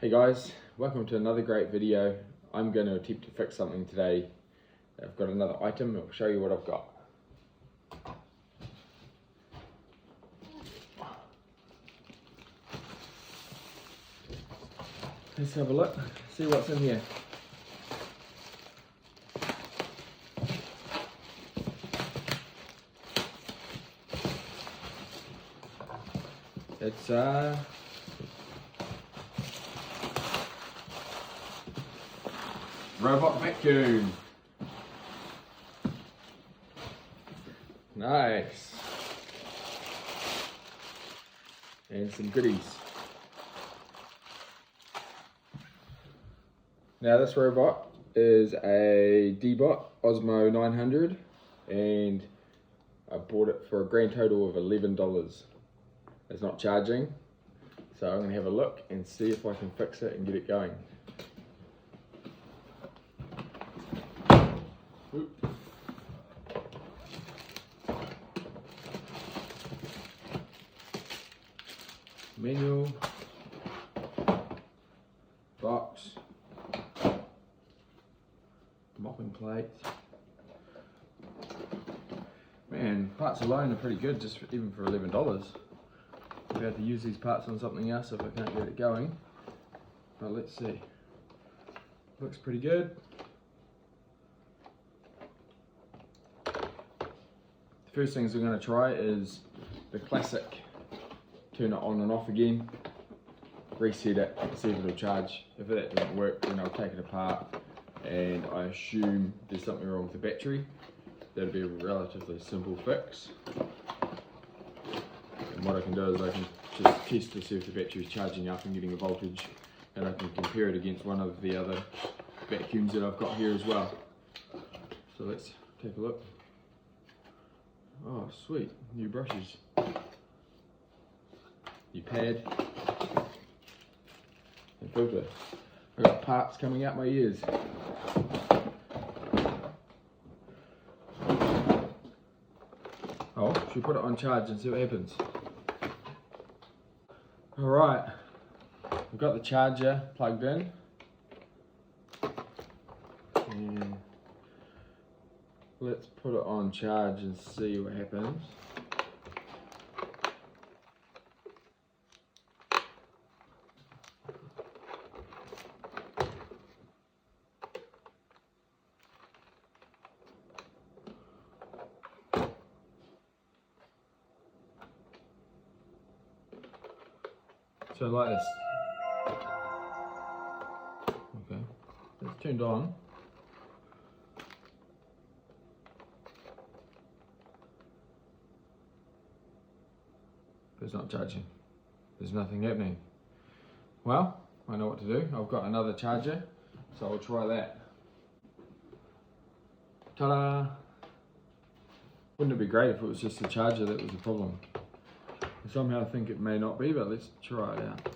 Hey guys, welcome to another great video. I'm going to attempt to fix something today. I've got another item, I'll show you what I've got. Let's have a look, see what's in here. It's robot vacuum. Nice. And some goodies. Now this robot is a DEEBOT Osmo 900 and I bought it for a grand total of $11. It's not charging, so I'm going to have a look and see if I can fix it and get it going. Oop. Manual, box, mopping plates. Man, parts alone are pretty good, just even for $11. I'll be able to use these parts on something else if I can't get it going. But let's see. Looks pretty good. The first things we're going to try is the classic turn it on and off again, reset it, see if it'll charge. If that doesn't work, then I'll take it apart and I assume there's something wrong with the battery. That'll be a relatively simple fix. And what I can do is I can just test to see if the battery is charging up and getting a voltage, and I can compare it against one of the other vacuums that I've got here as well. So let's take a look. Oh sweet, new brushes. New pad. And filter. I've got parts coming out my ears. Oh, should we put it on charge and see what happens? Alright, we've got the charger plugged in. And let's put it on charge and see what happens. So like this. Okay, it's turned on. But it's not charging. There's nothing happening. Well, I know what to do. I've got another charger, so I'll try that. Ta-da! Wouldn't it be great if it was just the charger that was the problem? I somehow think it may not be, but let's try it out.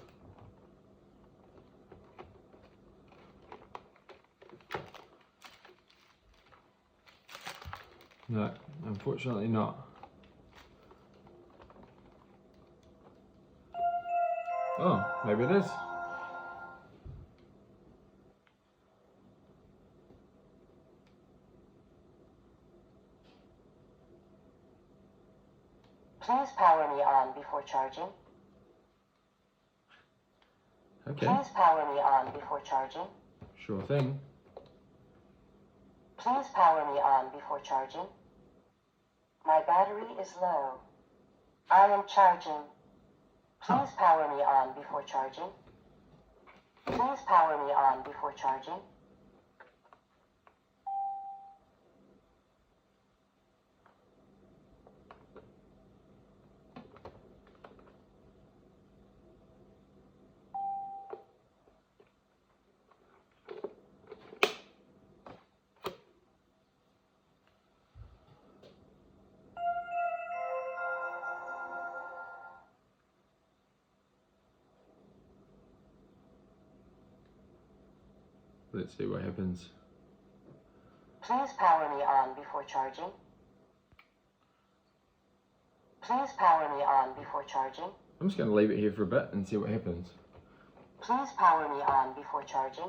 No, unfortunately not. Oh, maybe it is. Please power me on before charging. Okay. Please power me on before charging. Sure thing. Please power me on before charging. My battery is low. I am charging. Please power me on before charging. Please power me on before charging. Let's see what happens. Please power me on before charging. Please power me on before charging. I'm just going to leave it here for a bit and see what happens. Please power me on before charging.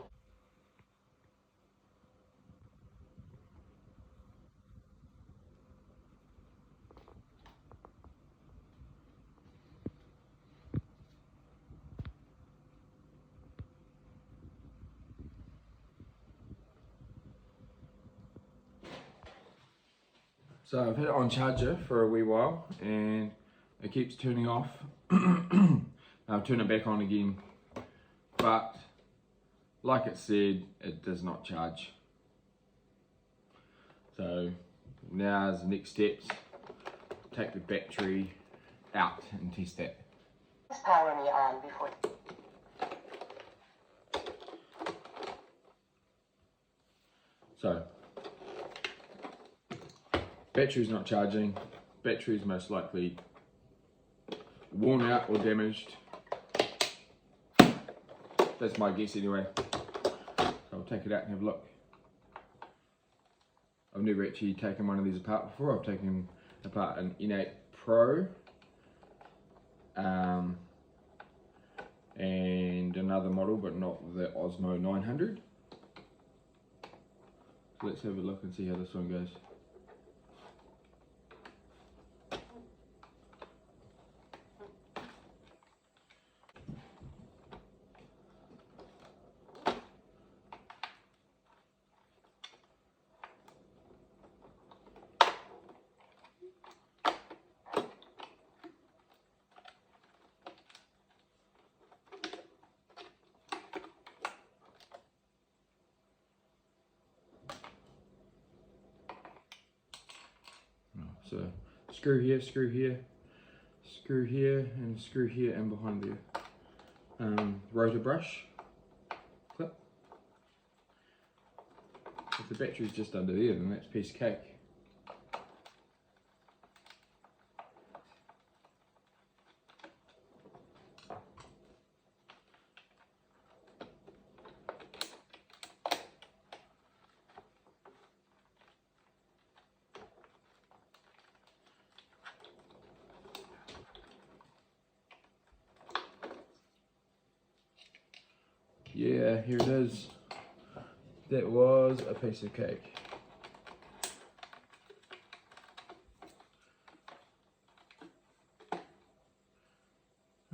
So I've had it on charger for a wee while and it keeps turning off. I'll turn it back on again, but like it said, it does not charge. So now's the next steps. Take the battery out and test that. Please power me on before. So battery's not charging. Battery's most likely worn out or damaged. That's my guess anyway. So I'll take it out and have a look. I've never actually taken one of these apart before. I've taken apart an E8 Pro and another model, but not the Osmo 900. So let's have a look and see how this one goes. So screw here, screw here, screw here, and screw here and behind the rotor brush clip. If the battery's just under there, then that's piece of cake. Yeah, here it is. That was a piece of cake.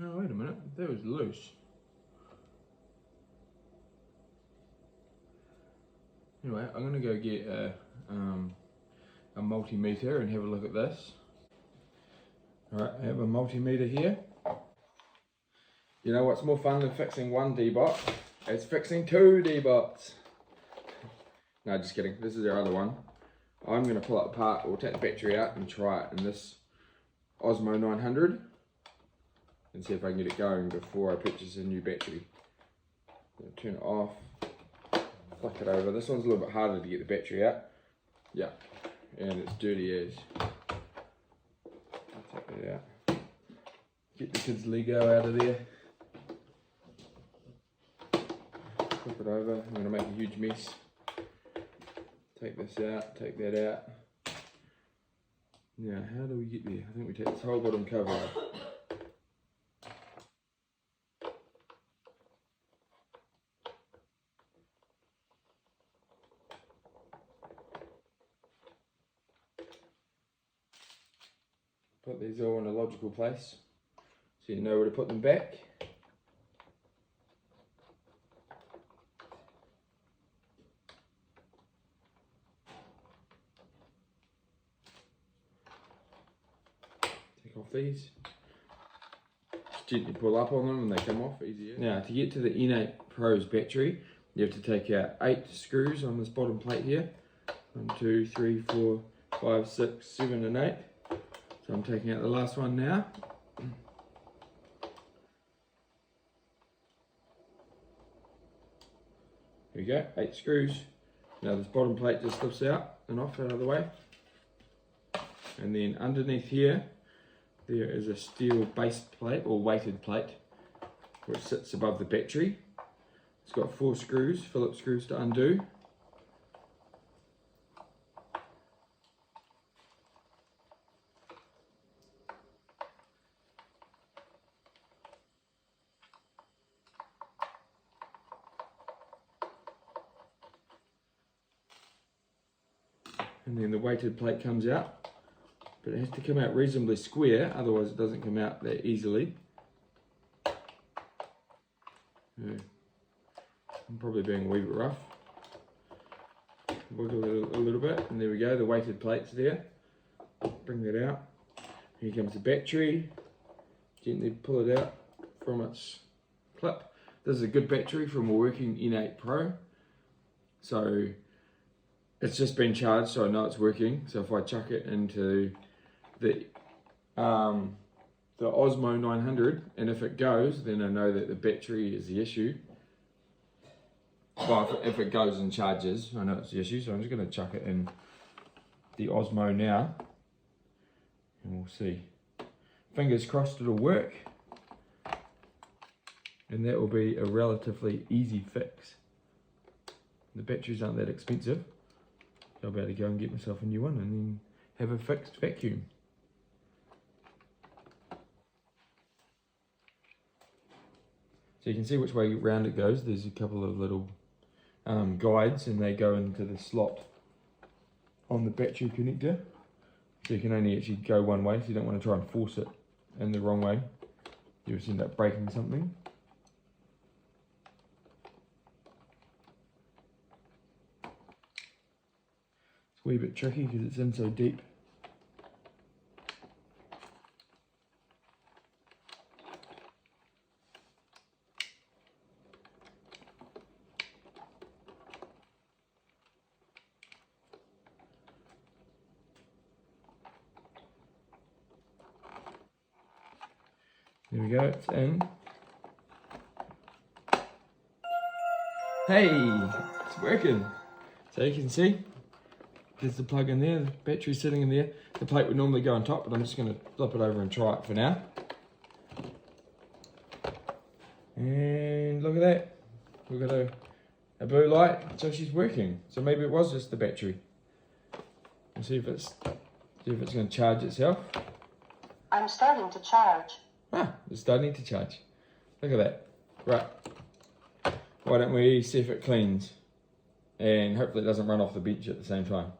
Oh, wait a minute, that was loose. Anyway, I'm gonna go get a multimeter and have a look at this. Alright, I have a multimeter here. You know what's more fun than fixing one D-bot? It's fixing two D-bots. No, just kidding. This is our other one. I'm going to pull it apart. We'll take the battery out and try it in this Osmo 900 and see if I can get it going before I purchase a new battery. Turn it off. Flick it over. This one's a little bit harder to get the battery out. Yeah, and it's dirty as. I'll take that out. Get the kids' Lego out of there. Flip it over. I'm going to make a huge mess. Take this out, take that out. Now, how do we get there? I think we take this whole bottom cover off. Put these all in a logical place so you know where to put them back. Take off these. Just gently pull up on them and they come off easier. Now, to get to the E8 Pro's battery, you have to take out 8 screws on this bottom plate here. 1, 2, 3, 4, 5, 6, 7 and 8. So I'm taking out the last one now. Here we go, 8 screws. Now this bottom plate just lifts out and off out of the way. And then underneath here, there is a steel base plate or weighted plate which sits above the battery. It's got 4 screws, Phillips screws to undo. and then the weighted plate comes out, but it has to come out reasonably square, otherwise it doesn't come out that easily. Yeah. I'm probably being a wee bit rough. Wiggle it a little bit, and there we go, the weighted plate's there. Bring that out. Here comes the battery. Gently pull it out from its clip. This is a good battery from a working N8 Pro. So it's just been charged, so I know it's working. So if I chuck it into the Osmo 900, and if it goes, then I know that the battery is the issue. Well, if it goes and charges, I know it's the issue. So I'm just going to chuck it in the Osmo now, and we'll see. Fingers crossed it'll work, and that will be a relatively easy fix. The batteries aren't that expensive, so I'll be able to go and get myself a new one and then have a fixed vacuum. So you can see which way round it goes. There's a couple of little guides, and they go into the slot on the battery connector. So you can only actually go one way, so you don't want to try and force it in the wrong way. You'll just end up breaking something. It's a wee bit tricky because it's in so deep. There we go, it's in. Hey, it's working. So you can see, there's the plug in there, the battery's sitting in there. The plate would normally go on top, but I'm just going to flip it over and try it for now. And look at that. We've got a blue light, so she's working. So maybe it was just the battery. We'll see if it's going to charge itself. I'm starting to charge. Ah, it's starting to charge. Look at that. Right. Why don't we see if it cleans? And hopefully it doesn't run off the bench at the same time.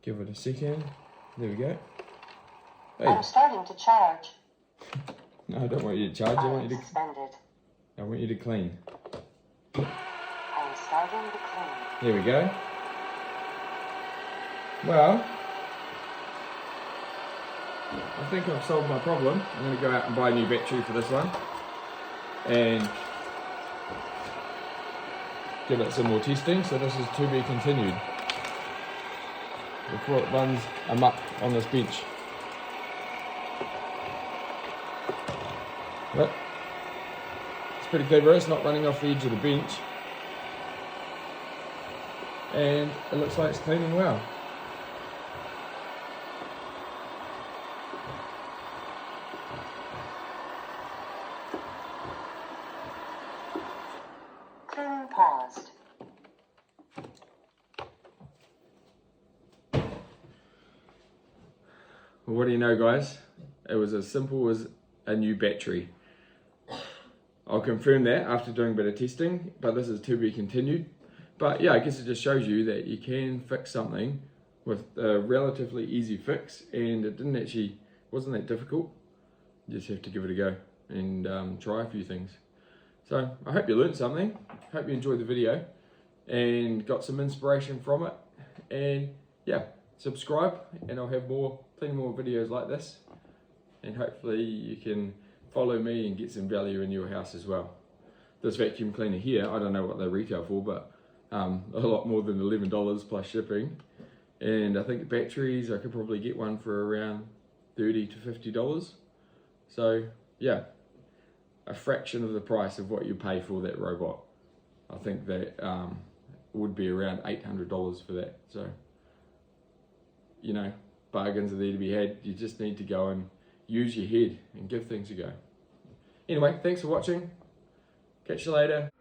Give it a second. There we go. Hey. I'm starting to charge. No, I don't want you to charge. I want you to clean. I'm starting to clean. There we go. Well, I think I've solved my problem. I'm going to go out and buy a new battery for this one and give it some more testing. So this is to be continued before it runs amok on this bench. But it's pretty clever, it's not running off the edge of the bench. And it looks like it's cleaning well. Cleaning paused. Well, what do you know, guys? It was as simple as a new battery. I'll confirm that after doing a bit of testing, but this is to be continued. But yeah, I guess it just shows you that you can fix something with a relatively easy fix, and it wasn't that difficult. You just have to give it a go and try a few things. So I hope you learned something. Hope you enjoyed the video and got some inspiration from it. And yeah, subscribe, and I'll have plenty more videos like this. And hopefully you can follow me and get some value in your house as well. This vacuum cleaner here, I don't know what they retail for, but a lot more than $11 plus shipping. And I think the batteries, I could probably get one for around $30 to $50. So yeah, a fraction of the price of what you pay for that robot. I think that would be around $800 for that. So, you know, bargains are there to be had. You just need to go and use your head and give things a go. Anyway, thanks for watching. Catch you later.